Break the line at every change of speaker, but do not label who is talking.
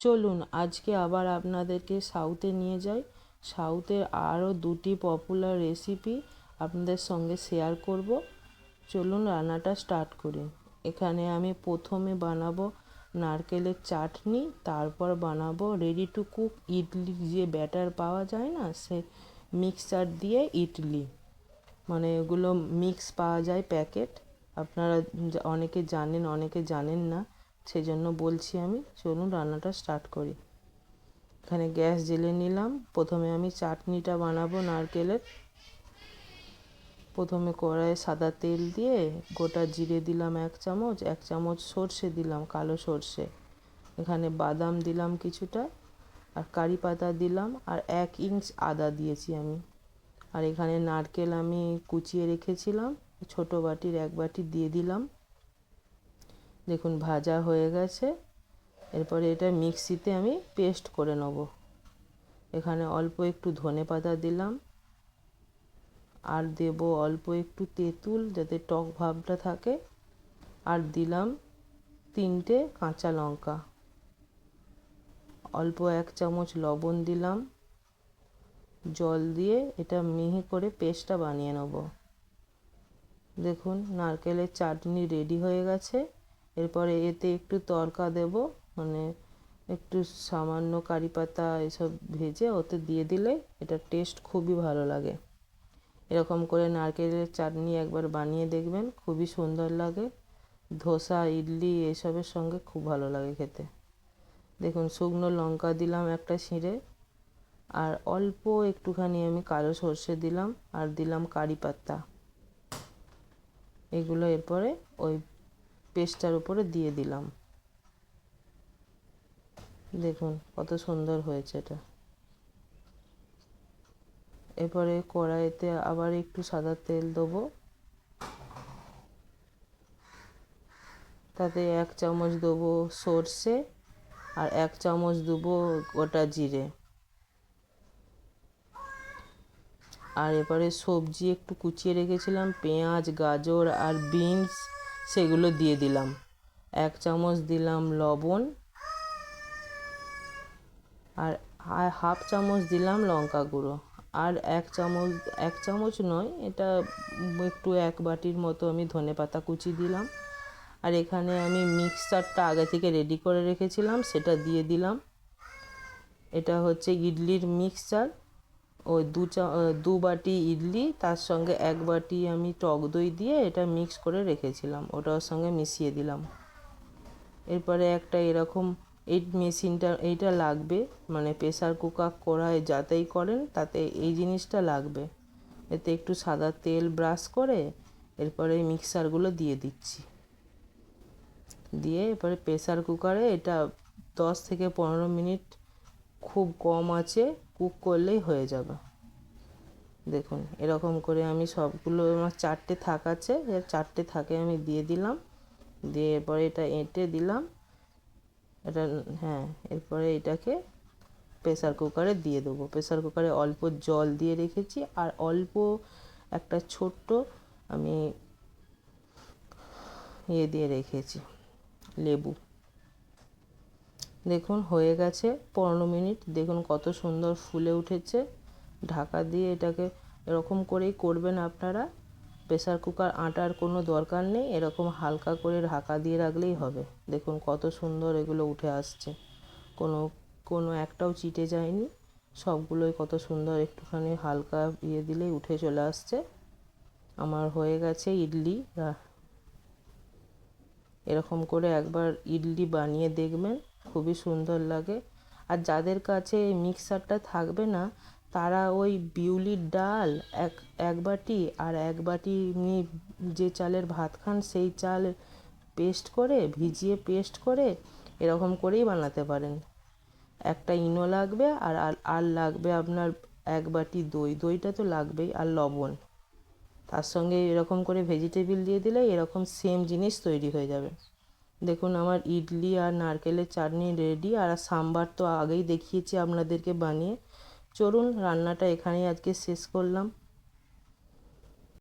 চলুন আজকে আবার আপনাদেরকে সাউথে নিয়ে যাই। সাউথের আরও দুটি পপুলার রেসিপি আপনাদের সঙ্গে শেয়ার করব। চলুন রান্নাটা স্টার্ট করি। এখানে আমি প্রথমে বানাবো নারকেলের চাটনি, তারপর বানাবো রেডি টু কুক ইডলি, যে ব্যাটার পাওয়া যায় না, সে মিক্সচার দিয়ে ইডলি, মানে এগুলো মিক্স পাওয়া যায় প্যাকেট। আপনারা অনেকে জানেন, অনেকে জানেন না, সেজন্য বলছি আমি। চলুন রান্নাটা স্টার্ট করি। এখানে গ্যাস জ্বেলে নিলাম। প্রথমে আমি চাটনিটা বানাবো নারকেলের। প্রথমে কড়াইয়ে সাদা তেল দিয়ে গোটা জিরে দিলাম 1 চামচ, 1 চামচ সর্ষে দিলাম, কালো সর্ষে। এখানে বাদাম দিলাম কিছুটা, আর কারি পাতা দিলাম, আর 1 ইঞ্চ আদা দিয়েছি আমি। আর এখানে নারকেল আমি কুচিয়ে রেখেছিলাম, ছোট বাটির 1 বাটি দিয়ে দিলাম। দেখুন ভাজা হয়ে গেছে। এরপরে এটা মিক্সিতে আমি পেস্ট করে নেব। এখানে অল্প একটু ধনেপাতা দিলাম, আর দেব অল্প একটু তেঁতুল, যাতে টক ভাবটা থাকে, আর দিলাম 3টে কাঁচা লঙ্কা, অল্প 1 চামচ লবণ দিলাম। জল দিয়ে এটা মিহি করে পেস্টটা বানিয়ে নেব। দেখুন নারকেলের চাটনি রেডি হয়ে গেছে। এরপরে এতে একটু তড়কা দেব, মানে একটু সামান্য কারি পাতা এসব ভেজে ওতে দিয়ে দিলে এটা টেস্ট খুবই ভালো লাগে। এরকম করে নারকেলের চাটনি একবার বানিয়ে দেখবেন, খুবই সুন্দর লাগে। ধোসা, ইডলি এসবের সঙ্গে খুব ভালো লাগে খেতে। দেখুন শুকনো লঙ্কা দিলাম একটা ছিঁড়ে, আর অল্প একটুখানি আমি কালো সর্ষে দিলাম, আর দিলাম কারি পাতা। এগুলো এরপরে ওই পেস্টটার উপরে দিয়ে দিলাম। দেখুন কত সুন্দর হয়েছে এটা। এরপরে কড়াইতে আবার একটু সাদা তেল দেবো, তাতে 1 চামচ দেবো সর্ষে, আর 1 চামচ দেবো গোটা জিরে। আর এবারে সবজি একটু কুচিয়ে রেখেছিলাম, পেঁয়াজ, গাজর আর বিনস, সেগুলো দিয়ে দিলাম। 1 চামচ দিলাম লবণ, আর 1/2 চামচ দিলাম লঙ্কা গুঁড়ো, আর 1 চামচ নয়, এটা একটু 1 বাটির মতো আমি ধনেপাতা কুচি দিলাম। আর এখানে আমি মিক্সচারটা আগে থেকে রেডি করে রেখেছিলাম, সেটা দিয়ে দিলাম। এটা হচ্ছে ইডলির মিক্সচার। ওই 2 বাটি ইডলি, তার সঙ্গে 1 বাটি আমি টক দই দিয়ে এটা মিক্স করে রেখেছিলাম, ওটা ওর সঙ্গে মিশিয়ে দিলাম। এরপরে একটা এরকম এই মেশিনটা, এইটা লাগবে, মানে প্রেসার কুকার কড়াই যাতেই করেন তাতে এই জিনিসটা লাগবে। এতে একটু সাদা তেল ব্রাশ করে এরপরে এই মিক্সারগুলো দিয়ে দিচ্ছি। দিয়ে এরপরে প্রেসার কুকারে এটা 10 থেকে 15 মিনিট খুব কম আঁচে কুক করলেই হয়ে যাবে। দেখুন এরকম করে আমি সবগুলো, আমার 4টে থাক আছে, 4টে থাকে আমি দিয়ে দিলাম। দিয়ে এরপরে এটা এঁটে দিলাম এটা। হ্যাঁ, এরপরে এটাকে প্রেসার কুকারে দিয়ে দেবো। প্রেসার কুকারে অল্প জল দিয়ে রেখেছি, আর অল্প একটা ছোট্ট আমি দিয়ে রেখেছি লেবু। দেখুন হয়ে গেছে 15 মিনিট। দেখুন কত সুন্দর ফুলে উঠেছে। ঢাকা দিয়ে এটাকে এরকম করেই করবেন আপনারা। প্রেসার কুকার আঁটার কোনো দরকার নেই, এরকম হালকা করে ঢাকা দিয়ে রাখলেই হবে। দেখুন কত সুন্দর এগুলো উঠে আসছে, কোনো একটাও চিটে যায়নি, সবগুলোই কত সুন্দর, একটুখানি হালকা দিলেই উঠে চলে আসছে। আমার হয়ে গেছে ইডলি। এরকম করে একবার ইডলি বানিয়ে দেখবেন, খুবই সুন্দর লাগে। আর যাদের কাছে মিক্সারটা থাকবে না, তারা ওই বিউলির ডাল এক বাটি, আর 1 বাটি এমনি যে চালের ভাত খান সেই চাল পেস্ট করে, ভিজিয়ে পেস্ট করে এরকম করেই বানাতে পারেন। একটা ইনো লাগবে, আর লাগবে আপনার 1 বাটি দই, দইটা তো লাগবেই, আর লবণ। তার সঙ্গে এরকম করে ভেজিটেবিল দিয়ে দিলে এরকম সেম জিনিস তৈরি হয়ে যাবে। দেখুন আমার ইডলি আর নারকেলের চাটনি রেডি। আর সাম্বার তো আগেই দেখিয়েছি আপনাদেরকে বানিয়ে। চলুন রান্নাটা এখানেই আজকে শেষ করলাম।